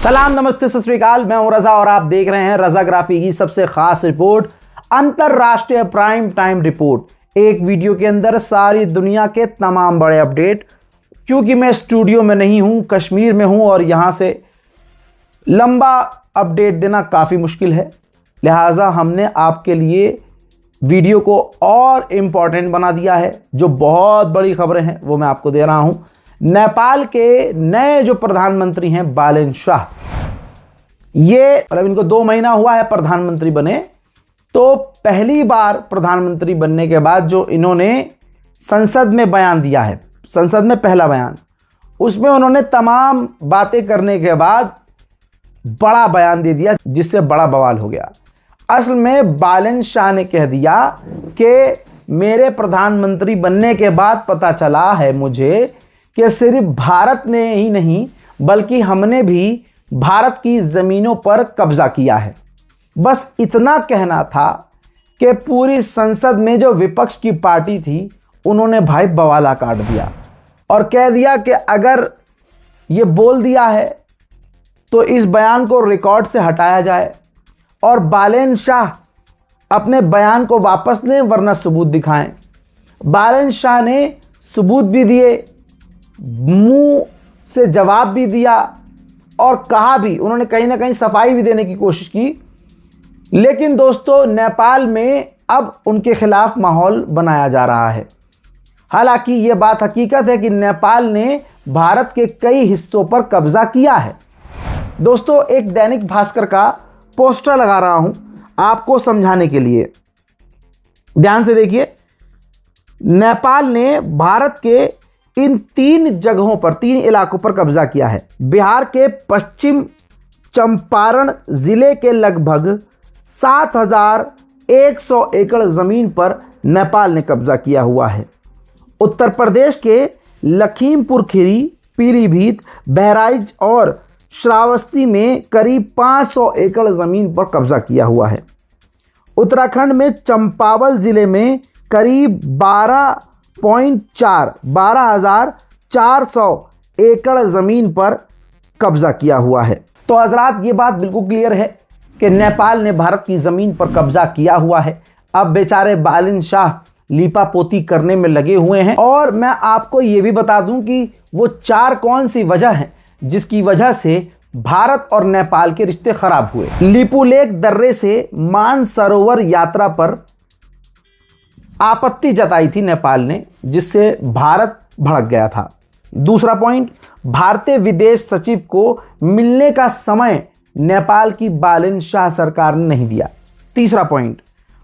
सलाम, नमस्ते, सत श्री अकाल। मैं हूं रजा और आप देख रहे हैं रजाग्राफी की सबसे खास रिपोर्ट, अंतरराष्ट्रीय प्राइम टाइम रिपोर्ट। एक वीडियो के अंदर सारी दुनिया के तमाम बड़े अपडेट। क्योंकि मैं स्टूडियो में नहीं हूं, कश्मीर में हूं और यहां से लंबा अपडेट देना काफ़ी मुश्किल है, लिहाजा हमने आपके लिए वीडियो को और इम्पॉर्टेंट बना दिया है। जो बहुत बड़ी खबरें हैं वो मैं आपको दे रहा हूं। नेपाल के नए जो प्रधानमंत्री हैं बालेन शाह, ये मतलब इनको 2 महीना हुआ है प्रधानमंत्री बने। तो पहली बार प्रधानमंत्री बनने के बाद जो इन्होंने संसद में बयान दिया है, संसद में पहला बयान, उसमें उन्होंने तमाम बातें करने के बाद बड़ा बयान दे दिया जिससे बड़ा बवाल हो गया। असल में बालेन शाह ने कह दिया कि मेरे प्रधानमंत्री बनने के बाद पता चला है मुझे कि सिर्फ भारत ने ही नहीं बल्कि हमने भी भारत की ज़मीनों पर कब्जा किया है। बस इतना कहना था कि पूरी संसद में जो विपक्ष की पार्टी थी उन्होंने भाई बवाला काट दिया और कह दिया कि अगर ये बोल दिया है तो इस बयान को रिकॉर्ड से हटाया जाए और बालेन शाह अपने बयान को वापस लें वरना सबूत दिखाएं। बालेन शाह ने सबूत भी दिए, मुंह से जवाब भी दिया और कहा भी, उन्होंने कहीं ना कहीं सफाई भी देने की कोशिश की। लेकिन दोस्तों, नेपाल में अब उनके खिलाफ माहौल बनाया जा रहा है। हालांकि यह बात हकीकत है कि नेपाल ने भारत के कई हिस्सों पर कब्जा किया है। दोस्तों, एक दैनिक भास्कर का पोस्टर लगा रहा हूं आपको समझाने के लिए, ध्यान से देखिए। नेपाल ने भारत के इन 3 जगहों पर, 3 इलाकों पर कब्जा किया है। बिहार के पश्चिम चंपारण जिले के लगभग 7,100 एकड़ ज़मीन पर नेपाल ने कब्जा किया हुआ है। उत्तर प्रदेश के लखीमपुर खीरी, पीलीभीत, बहराइच और श्रावस्ती में करीब 500 एकड़ ज़मीन पर कब्जा किया हुआ है। उत्तराखंड में चंपावल ज़िले में करीब 12,400 एकड़ ज़मीन पर कब्जा किया हुआ है। तो हजरात, ये बात बिल्कुल क्लियर है कि नेपाल ने भारत की ज़मीन पर कब्जा किया हुआ है। अब बेचारे बालेन शाह लीपापोती करने में लगे हुए हैं। और मैं आपको ये भी बता दूं कि वो 4 कौन सी वजह हैं जिसकी वजह से भारत और नेपाल के रिश्ते खराब हुए। लिपुलेख दर्रे से मानसरोवर यात्रा पर आपत्ति जताई थी नेपाल ने, जिससे भारत भड़क गया था। दूसरा पॉइंट, भारतीय विदेश सचिव को मिलने का समय नेपाल की बालेन शाह सरकार ने नहीं दिया। तीसरा पॉइंट,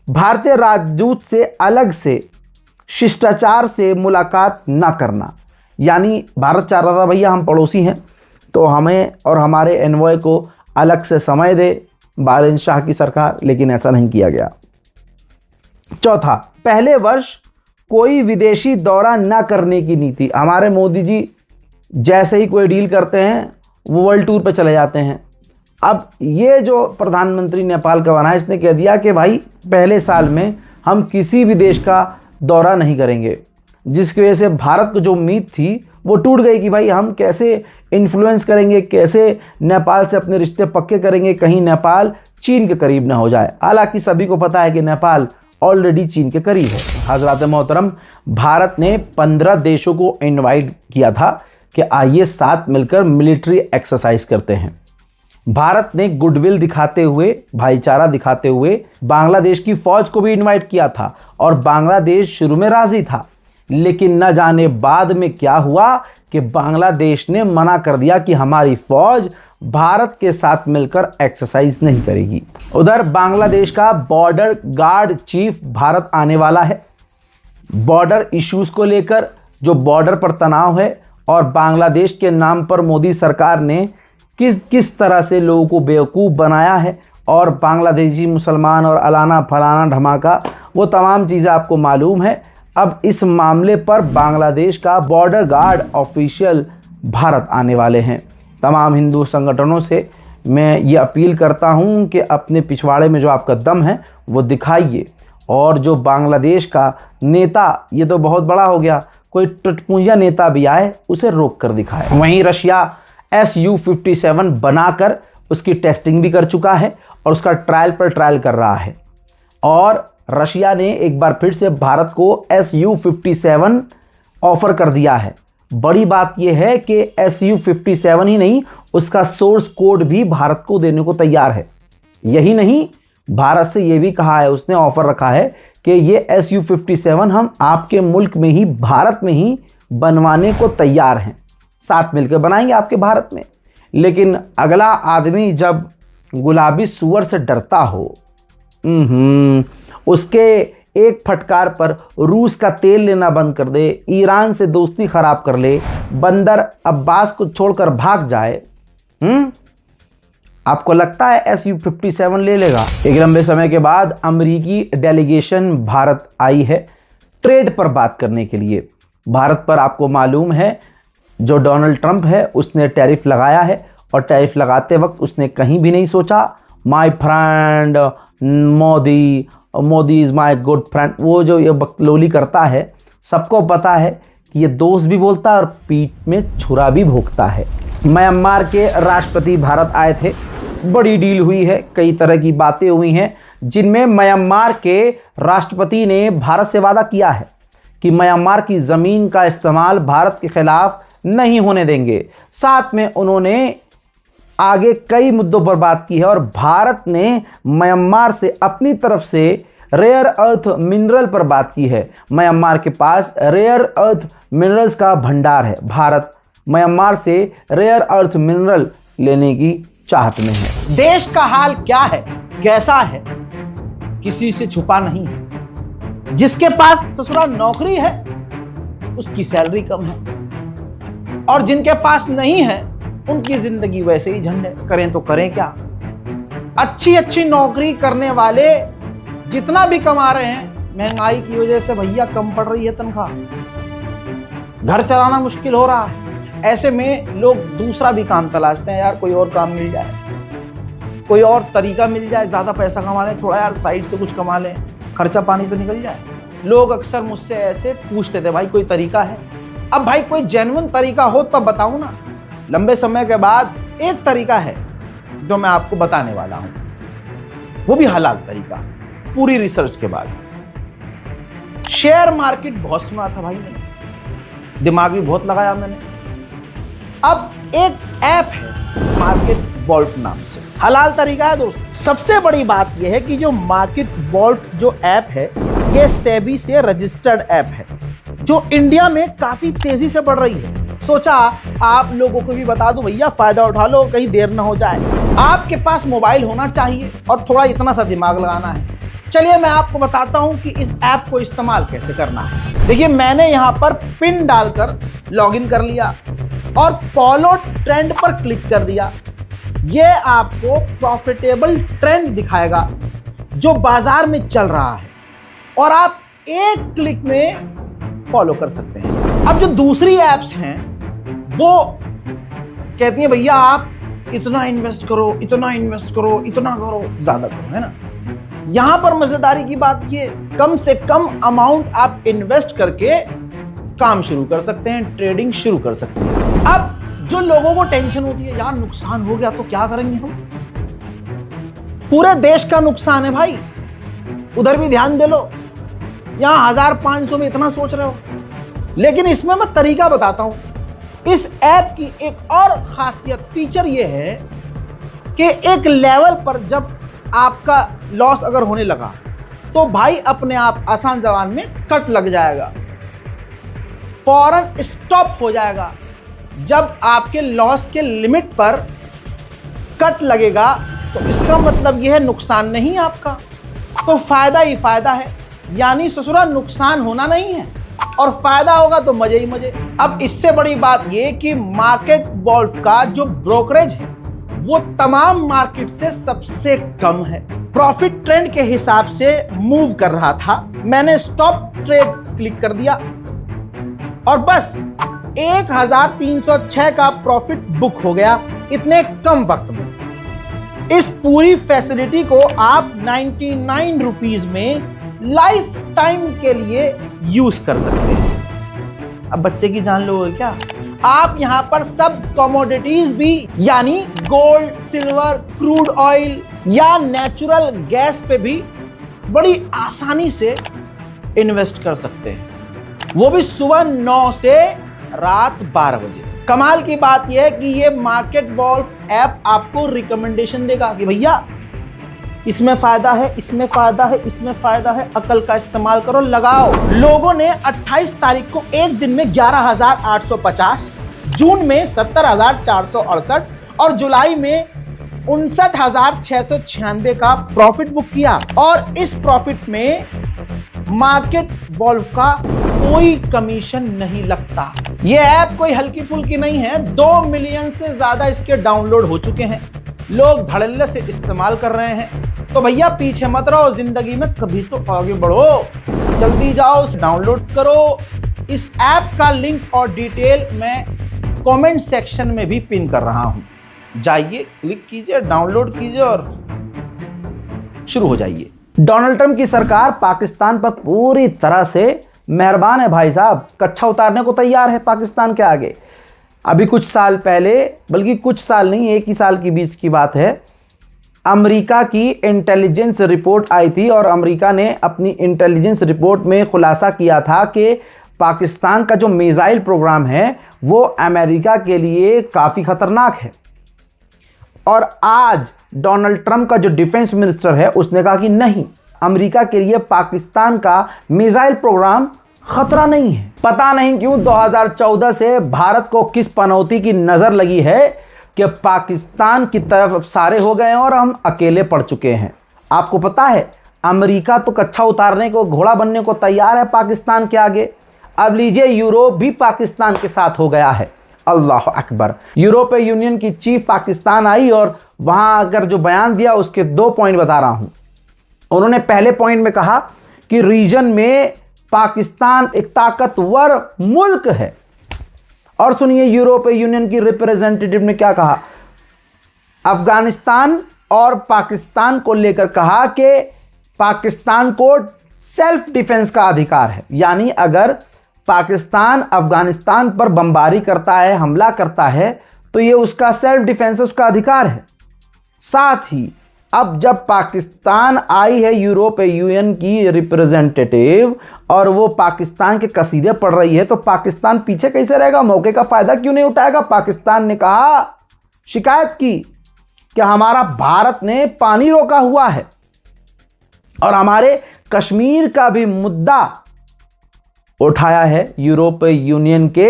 भारतीय राजदूत से अलग से शिष्टाचार से मुलाकात ना करना। यानी भारत चाह रहा था भैया हम पड़ोसी हैं तो हमें और हमारे एनवॉय को अलग से समय दे बालेन शाह की सरकार, लेकिन ऐसा नहीं किया गया। चौथा, पहले वर्ष कोई विदेशी दौरा न करने की नीति। हमारे मोदी जी जैसे ही कोई डील करते हैं वो वर्ल्ड टूर पे चले जाते हैं। अब ये जो प्रधानमंत्री नेपाल का बना है, इसने कह दिया कि भाई पहले साल में हम किसी भी देश का दौरा नहीं करेंगे, जिसकी वजह से भारत को जो उम्मीद थी वो टूट गई कि भाई हम कैसे इन्फ्लुएंस करेंगे, कैसे नेपाल से अपने रिश्ते पक्के करेंगे, कहीं नेपाल चीन के करीब ना हो जाए। हालांकि सभी को पता है कि नेपाल ऑलरेडी चीन के करीब है। हजरात मोहतरम, भारत ने 15 देशों को इनवाइट किया था कि आइए साथ मिलकर मिलिट्री एक्सरसाइज करते हैं। भारत ने गुडविल दिखाते हुए, भाईचारा दिखाते हुए बांग्लादेश की फौज को भी इनवाइट किया था और बांग्लादेश शुरू में राजी था, लेकिन न जाने बाद में क्या हुआ कि बांग्लादेश ने मना कर दिया कि हमारी फौज भारत के साथ मिलकर एक्सरसाइज नहीं करेगी। उधर बांग्लादेश का बॉर्डर गार्ड चीफ भारत आने वाला है। बॉर्डर इश्यूज को लेकर जो बॉर्डर पर तनाव है और बांग्लादेश के नाम पर मोदी सरकार ने किस तरह से लोगों को बेवकूफ़ बनाया है और बांग्लादेशी मुसलमान और अलाना फलाना धमाका, वो तमाम चीज़ें आपको मालूम है। अब इस मामले पर बांग्लादेश का बॉर्डर गार्ड ऑफिशियल भारत आने वाले हैं। तमाम हिंदू संगठनों से मैं ये अपील करता हूँ कि अपने पिछवाड़े में जो आपका दम है वो दिखाइए, और जो बांग्लादेश का नेता, ये तो बहुत बड़ा हो गया, कोई टटपूंजा नेता भी आए उसे रोक कर दिखाए। वहीं रशिया Su-57 बनाकर उसकी टेस्टिंग भी कर चुका है और उसका ट्रायल पर ट्रायल कर रहा है। और रशिया ने एक बार फिर से भारत को Su-57 ऑफर कर दिया है। बड़ी बात यह है कि Su-57 ही नहीं, उसका सोर्स कोड भी भारत को देने को तैयार है। यही नहीं, भारत से यह भी कहा है, उसने ऑफर रखा है कि ये Su-57 हम आपके मुल्क में ही, भारत में ही बनवाने को तैयार हैं, साथ मिलकर बनाएंगे आपके भारत में। लेकिन अगला आदमी जब गुलाबी सुअर से डरता हो, उसके एक फटकार पर रूस का तेल लेना बंद कर दे, ईरान से दोस्ती खराब कर ले, बंदर अब्बास को छोड़कर भाग जाए, आपको लगता है Su-57 ले लेगा? एक लंबे समय के बाद अमेरिकी डेलीगेशन भारत आई है ट्रेड पर बात करने के लिए। भारत पर आपको मालूम है जो डोनाल्ड ट्रंप है उसने टैरिफ लगाया है, और टैरिफ लगाते वक्त उसने कहीं भी नहीं सोचा my friend Modi is my good friend. वो जो ये बकलोली करता है, सबको पता है कि ये दोस्त भी बोलता है और पीठ में छुरा भी भोंकता है। म्यांमार के राष्ट्रपति भारत आए थे, बड़ी डील हुई है, कई तरह की बातें हुई हैं, जिनमें म्यांमार के राष्ट्रपति ने भारत से वादा किया है कि म्यांमार की ज़मीन का इस्तेमाल भारत के खिलाफ नहीं होने देंगे। साथ में उन्होंने आगे कई मुद्दों पर बात की है और भारत ने म्यांमार से अपनी तरफ से रेयर अर्थ मिनरल पर बात की है। म्यांमार के पास रेयर अर्थ मिनरल्स का भंडार है। भारत म्यांमार से रेयर अर्थ मिनरल लेने की चाहत में है। देश का हाल क्या है, कैसा है, किसी से छुपा नहीं है। जिसके पास ससुराल नौकरी है उसकी सैलरी कम है, और जिनके पास नहीं है उनकी जिंदगी वैसे ही झंड है। करें तो करें क्या? अच्छी नौकरी करने वाले जितना भी कमा रहे हैं, महंगाई की वजह से भैया कम पड़ रही है तनख्वाह, घर चलाना मुश्किल हो रहा है। ऐसे में लोग दूसरा भी काम तलाशते हैं, यार कोई और काम मिल जाए, कोई और तरीका मिल जाए, ज्यादा पैसा कमा लें, थोड़ा यार साइड से कुछ कमा लें, खर्चा पानी तो निकल जाए। लोग अक्सर मुझसे ऐसे पूछते थे, भाई कोई तरीका है? अब भाई कोई जेन्युइन तरीका हो तब बताऊं ना। लंबे समय के बाद एक तरीका है जो मैं आपको बताने वाला हूं, वो भी हलाल तरीका, पूरी रिसर्च के बाद। शेयर मार्केट बहुत सुना था भाई मैंने, दिमाग भी बहुत लगाया मैंने। अब एक ऐप है मार्केट वॉल्फ नाम से, हलाल तरीका है दोस्त। सबसे बड़ी बात यह है कि जो मार्केट वॉल्फ जो ऐप है, ये सेबी से रजिस्टर्ड ऐप है, जो इंडिया में काफी तेजी से बढ़ रही है। सोचा आप लोगों को भी बता दूं भैया, फायदा उठा लो, कहीं देर ना हो जाए। आपके पास मोबाइल होना चाहिए और थोड़ा इतना सा दिमाग लगाना है। चलिए मैं आपको बताता हूं कि इस ऐप को इस्तेमाल कैसे करना है। देखिए, मैंने यहां पर पिन डालकर लॉगिन कर लिया और फॉलो ट्रेंड पर क्लिक कर दिया। ये आपको प्रॉफिटेबल ट्रेंड दिखाएगा जो बाजार में चल रहा है, और आप एक क्लिक में फॉलो कर सकते हैं। अब जो दूसरी एप्स हैं वो कहती हैं भैया आप इतना इन्वेस्ट करो, इतना इन्वेस्ट करो, इतना करो, ज्यादा करो, है ना। यहां पर मजेदारी की बात ये, कम से कम अमाउंट आप इन्वेस्ट करके काम शुरू कर सकते हैं, ट्रेडिंग शुरू कर सकते हैं। अब जो लोगों को टेंशन होती है, यार नुकसान हो गया तो क्या करेंगे हम, पूरे देश का नुकसान है भाई, उधर भी ध्यान दे लो। यहां 1500 में इतना सोच रहे हो, लेकिन इसमें मैं तरीका बताता हूं। इस ऐप की एक और खासियत फीचर यह है कि एक लेवल पर जब आपका लॉस अगर होने लगा तो भाई अपने आप आसान जबान में कट लग जाएगा, फौरन स्टॉप हो जाएगा। जब आपके लॉस के लिमिट पर कट लगेगा तो इसका मतलब यह है नुकसान नहीं आपका, तो फायदा ही फायदा है। यानी ससुरा नुकसान होना नहीं है और फायदा होगा तो मजे ही मजे। अब इससे बड़ी बात यह कि मार्केट वॉल्फ का जो ब्रोकरेज है वो तमाम मार्केट से सबसे कम है। प्रॉफिट ट्रेंड के हिसाब से मूव कर रहा था। मैंने स्टॉप ट्रेड क्लिक कर दिया और बस 1306 का प्रॉफिट बुक हो गया इतने कम वक्त में। इस पूरी फैसिलिटी को आप 99 रुपीज में लाइफ टाइम के लिए यूज कर सकते हैं। अब बच्चे की जान लोगे क्या? आप यहां पर सब कमोडिटीज भी यानी गोल्ड, सिल्वर, क्रूड ऑयल या नेचुरल गैस पे भी बड़ी आसानी से इन्वेस्ट कर सकते हैं, वो भी सुबह 9 से रात 12 बजे। कमाल की बात यह है कि ये मार्केट वॉल्फ ऐप आपको रिकमेंडेशन देगा कि भैया इसमें फायदा है, इसमें फायदा है, इसमें फायदा है, अकल का इस्तेमाल करो, लगाओ। लोगों ने 28 तारीख को एक दिन में 11,850, जून में 70,468 और जुलाई में 59,696 का प्रॉफिट बुक किया। और इस प्रॉफिट में मार्केट वॉल्फ का कोई कमीशन नहीं लगता। यह ऐप कोई हल्की फुल्की नहीं है, 2 मिलियन से ज्यादा इसके डाउनलोड हो चुके हैं, लोग धड़ल्ले से इस्तेमाल कर रहे हैं। तो भैया पीछे मत रहो, जिंदगी में कभी तो आगे बढ़ो, जल्दी जाओ डाउनलोड करो। इस ऐप का लिंक और डिटेल मैं कमेंट सेक्शन में भी पिन कर रहा हूं, जाइए क्लिक कीजिए, डाउनलोड कीजिए और शुरू हो जाइए। डोनाल्ड ट्रंप की सरकार पाकिस्तान पर पूरी तरह से मेहरबान है भाई साहब, कच्छा उतारने को तैयार है पाकिस्तान के आगे। अभी कुछ साल पहले, बल्कि कुछ साल नहीं, एक ही साल के बीच की बात है, अमेरिका की इंटेलिजेंस रिपोर्ट आई थी और अमेरिका ने अपनी इंटेलिजेंस रिपोर्ट में खुलासा किया था कि पाकिस्तान का जो मिसाइल प्रोग्राम है वो अमेरिका के लिए काफ़ी खतरनाक है। और आज डोनाल्ड ट्रंप का जो डिफेंस मिनिस्टर है उसने कहा कि नहीं, अमेरिका के लिए पाकिस्तान का मिसाइल प्रोग्राम खतरा नहीं है। पता नहीं क्यों 2014 से भारत को किस पनौती की नजर लगी है कि पाकिस्तान की तरफ सारे हो गए हैं और हम अकेले पड़ चुके हैं। आपको पता है अमेरिका तो कच्छा उतारने को, घोड़ा बनने को तैयार है पाकिस्तान के आगे। अब लीजिए यूरोप भी पाकिस्तान के साथ हो गया है। अल्लाह अकबर। यूरोपीय यूनियन की चीफ पाकिस्तान आई और वहां अगर जो बयान दिया उसके 2 पॉइंट बता रहा हूं। उन्होंने पहले पॉइंट में कहा कि रीजन में पाकिस्तान एक ताकतवर मुल्क है। और सुनिए यूरोपीय यूनियन की रिप्रेजेंटेटिव ने क्या कहा, अफगानिस्तान और पाकिस्तान को लेकर कहा कि पाकिस्तान को सेल्फ डिफेंस का अधिकार है, यानी अगर पाकिस्तान अफगानिस्तान पर बमबारी करता है, हमला करता है, तो ये उसका सेल्फ डिफेंस, उसका अधिकार है। साथ ही अब जब पाकिस्तान आई है यूरोपीय यूनियन की रिप्रेजेंटेटिव और वो पाकिस्तान के कसीदे पढ़ रही है, तो पाकिस्तान पीछे कैसे रहेगा, मौके का फायदा क्यों नहीं उठाएगा। पाकिस्तान ने कहा, शिकायत की कि हमारा भारत ने पानी रोका हुआ है और हमारे कश्मीर का भी मुद्दा उठाया है यूरोपीय यूनियन के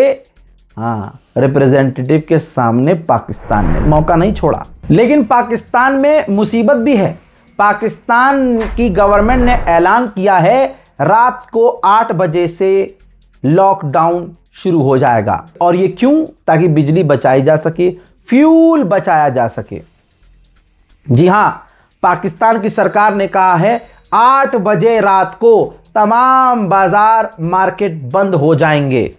रिप्रेजेंटेटिव के सामने। पाकिस्तान ने मौका नहीं छोड़ा। लेकिन पाकिस्तान में मुसीबत भी है। पाकिस्तान की गवर्नमेंट ने ऐलान किया है रात को 8 बजे से लॉकडाउन शुरू हो जाएगा। और ये क्यों? ताकि बिजली बचाई जा सके, फ्यूल बचाया जा सके। जी हां, पाकिस्तान की सरकार ने कहा है 8 बजे रात को तमाम बाजार मार्केट बंद हो जाएंगे,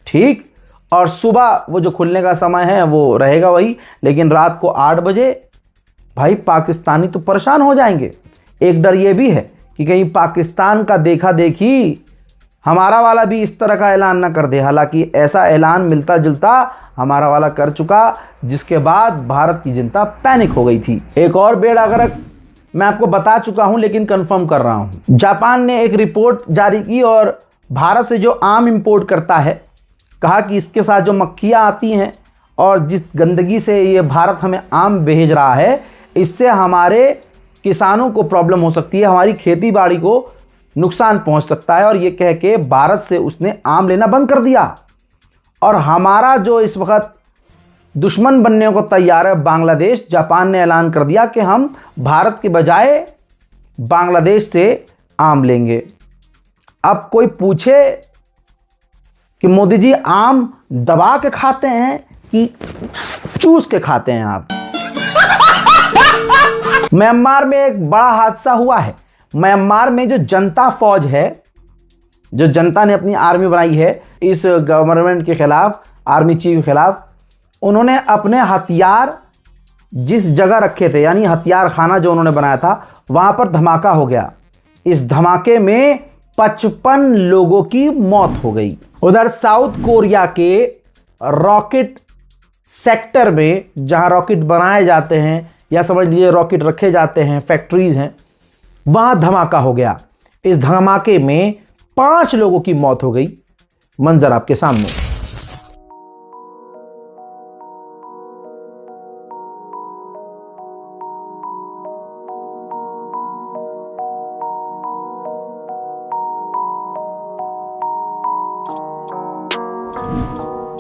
ठीक, और सुबह वो जो खुलने का समय है वो रहेगा वही, लेकिन रात को 8 बजे भाई पाकिस्तानी तो परेशान हो जाएंगे। एक डर ये भी है कि कहीं पाकिस्तान का देखा देखी हमारा वाला भी इस तरह का ऐलान ना कर दे। हालांकि ऐसा ऐलान मिलता जुलता हमारा वाला कर चुका, जिसके बाद भारत की जनता पैनिक हो गई थी। एक और बेड़ा गर्क मैं आपको बता चुका हूं, लेकिन कंफर्म कर रहा हूं। जापान ने एक रिपोर्ट जारी की और भारत से जो आम इंपोर्ट करता है, कहा कि इसके साथ जो मक्खियां आती हैं और जिस गंदगी से ये भारत हमें आम भेज रहा है, इससे हमारे किसानों को प्रॉब्लम हो सकती है, हमारी खेती बाड़ी को नुकसान पहुंच सकता है। और ये कह के भारत से उसने आम लेना बंद कर दिया। और हमारा जो इस वक्त दुश्मन बनने को तैयार है बांग्लादेश, जापान ने ऐलान कर दिया कि हम भारत के बजाय बांग्लादेश से आम लेंगे। अब कोई पूछे कि मोदी जी आम दबा के खाते हैं कि चूस के खाते हैं आप? म्यांमार में एक बड़ा हादसा हुआ है। म्यांमार में जो जनता फौज है, जो जनता ने अपनी आर्मी बनाई है इस गवर्नमेंट के खिलाफ, आर्मी चीफ के खिलाफ, उन्होंने अपने हथियार जिस जगह रखे थे, यानी हथियार खाना जो उन्होंने बनाया था, वहां पर धमाका हो गया। इस धमाके में 55 लोगों की मौत हो गई। उधर साउथ कोरिया के रॉकेट सेक्टर में, जहां रॉकेट बनाए जाते हैं या समझ लीजिए रॉकेट रखे जाते हैं, फैक्ट्रीज हैं, वहां धमाका हो गया। इस धमाके में 5 लोगों की मौत हो गई। मंजर आपके सामने।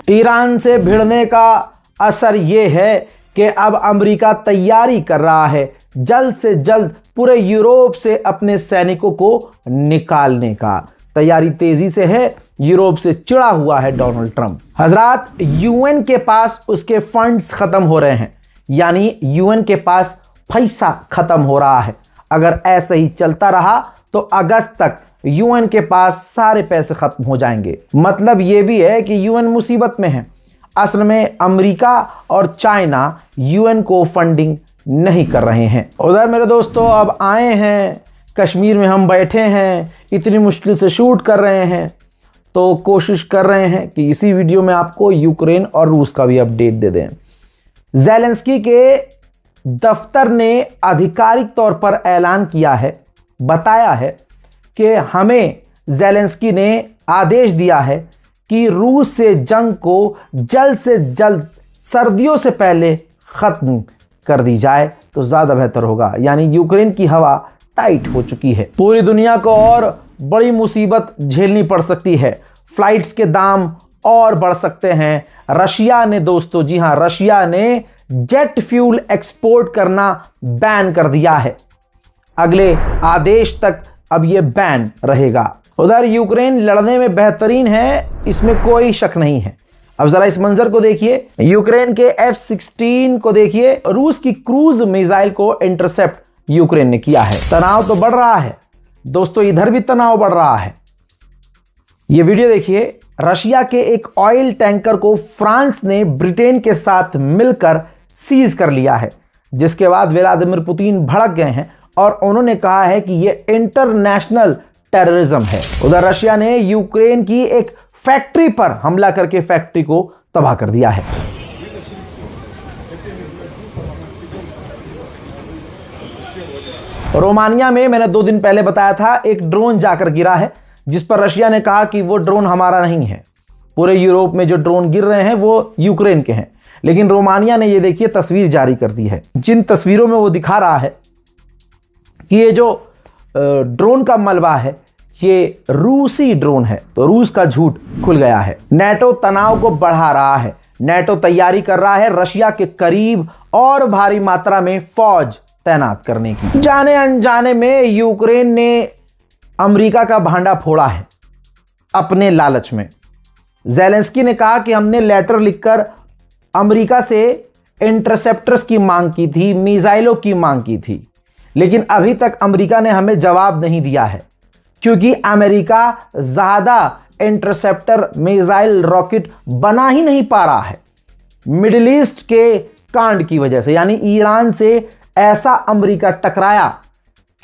ईरान से भिड़ने का असर यह है कि अब अमेरिका तैयारी कर रहा है जल्द से जल्द पूरे यूरोप से अपने सैनिकों को निकालने का। तैयारी तेजी से है। यूरोप से चिढ़ा हुआ है डोनाल्ड ट्रंप। हजरात, यूएन के पास उसके फंड्स खत्म हो रहे हैं, यानी यूएन के पास पैसा खत्म हो रहा है। अगर ऐसे ही चलता रहा तो अगस्त तक यूएन के पास सारे पैसे खत्म हो जाएंगे। मतलब यह भी है कि यूएन मुसीबत में है। असल में अमेरिका और चाइना यूएन को फंडिंग नहीं कर रहे हैं। उधर मेरे दोस्तों अब आए हैं कश्मीर में, हम बैठे हैं, इतनी मुश्किल से शूट कर रहे हैं, तो कोशिश कर रहे हैं कि इसी वीडियो में आपको यूक्रेन और रूस का भी अपडेट दे दें। ज़ेलेंस्की के दफ्तर ने आधिकारिक तौर पर ऐलान किया है, बताया है कि हमें ज़ेलेंस्की ने आदेश दिया है कि रूस से जंग को जल्द से जल्द सर्दियों से पहले ख़त्म कर दी जाए तो ज़्यादा बेहतर होगा। यानी यूक्रेन की हवा टाइट हो चुकी है। पूरी दुनिया को और बड़ी मुसीबत झेलनी पड़ सकती है। फ्लाइट्स के दाम और बढ़ सकते हैं। रशिया ने दोस्तों, जी हां, रशिया ने जेट फ्यूल एक्सपोर्ट करना बैन कर दिया है। अगले आदेश तक अब यह बैन रहेगा। उधर यूक्रेन लड़ने में बेहतरीन है, इसमें कोई शक नहीं है। अब जरा इस मंजर को देखिए, यूक्रेन के F-16 को देखिए। रूस की क्रूज मिसाइल को इंटरसेप्ट यूक्रेन ने किया है। तनाव तो बढ़ रहा है दोस्तों, इधर भी तनाव बढ़ रहा है। यह वीडियो देखिए, रशिया के एक ऑयल टैंकर को फ्रांस ने ब्रिटेन के साथ मिलकर सीज कर लिया है, जिसके बाद व्लादिमीर पुतिन भड़क गए हैं और उन्होंने कहा है कि यह इंटरनेशनल टेररिज्म है। उधर रशिया ने यूक्रेन की एक फैक्ट्री पर हमला करके फैक्ट्री को तबाह कर दिया है। रोमानिया में मैंने 2 दिन पहले बताया था, एक ड्रोन जाकर गिरा है, जिस पर रशिया ने कहा कि वो ड्रोन हमारा नहीं है। पूरे यूरोप में जो ड्रोन गिर रहे हैं वो यूक्रेन के हैं, लेकिन रोमानिया ने ये देखिए तस्वीर जारी कर दी है, जिन तस्वीरों में वो दिखा रहा है कि ये जो ड्रोन का मलबा है ये रूसी ड्रोन है। तो रूस का झूठ खुल गया है। नेटो तनाव को बढ़ा रहा है। नेटो तैयारी कर रहा है रशिया के करीब और भारी मात्रा में फौज तैनात करने की। जाने अनजाने में यूक्रेन ने अमेरिका का भांडा फोड़ा है अपने लालच में। ज़ेलेंस्की ने कहा कि हमने लेटर लिखकर अमेरिका से इंटरसेप्टर्स की मांग की थी, मिसाइलों की मांग की थी, लेकिन अभी तक अमेरिका ने हमें जवाब नहीं दिया है, क्योंकि अमेरिका ज्यादा इंटरसेप्टर मिसाइल रॉकेट बना ही नहीं पा रहा है मिडिल ईस्ट के कांड की वजह से। यानी ईरान से ऐसा अमेरिका टकराया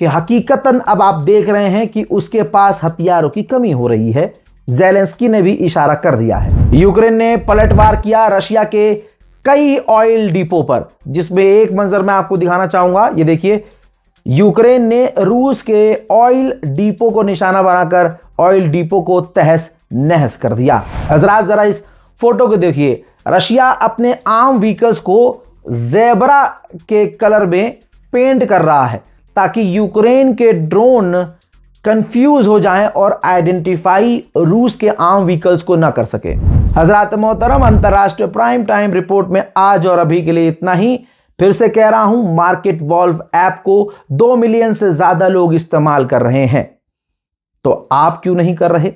कि हकीकतन अब आप देख रहे हैं कि उसके पास हथियारों की कमी हो रही है। ज़ेलेंस्की ने भी इशारा कर दिया है। यूक्रेन ने पलटवार किया रशिया के कई ऑयल डिपो पर, जिसमें एक मंजर मैं आपको दिखाना चाहूंगा। ये देखिए, यूक्रेन ने रूस के ऑयल डिपो को निशाना बनाकर ऑयल डिपो को तहस नहस कर दिया। हजरात जरा इस फोटो को देखिए, रशिया अपने आम व्हीकल्स को ज़ेब्रा के कलर में पेंट कर रहा है ताकि यूक्रेन के ड्रोन कंफ्यूज हो जाएं और आइडेंटिफाई रूस के आम व्हीकल्स को ना कर सके। हजरात मोहतरम, अंतरराष्ट्रीय प्राइम टाइम रिपोर्ट में आज और अभी के लिए इतना ही। फिर से कह रहा हूं, मार्केट वॉल्व ऐप को 2 मिलियन से ज्यादा लोग इस्तेमाल कर रहे हैं, तो आप क्यों नहीं कर रहे?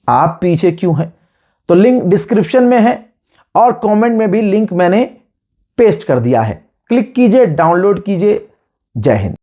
आप पीछे क्यों हैं? तो लिंक डिस्क्रिप्शन में है और कमेंट में भी लिंक मैंने पेस्ट कर दिया है। क्लिक कीजिए, डाउनलोड कीजिए। जय हिंद।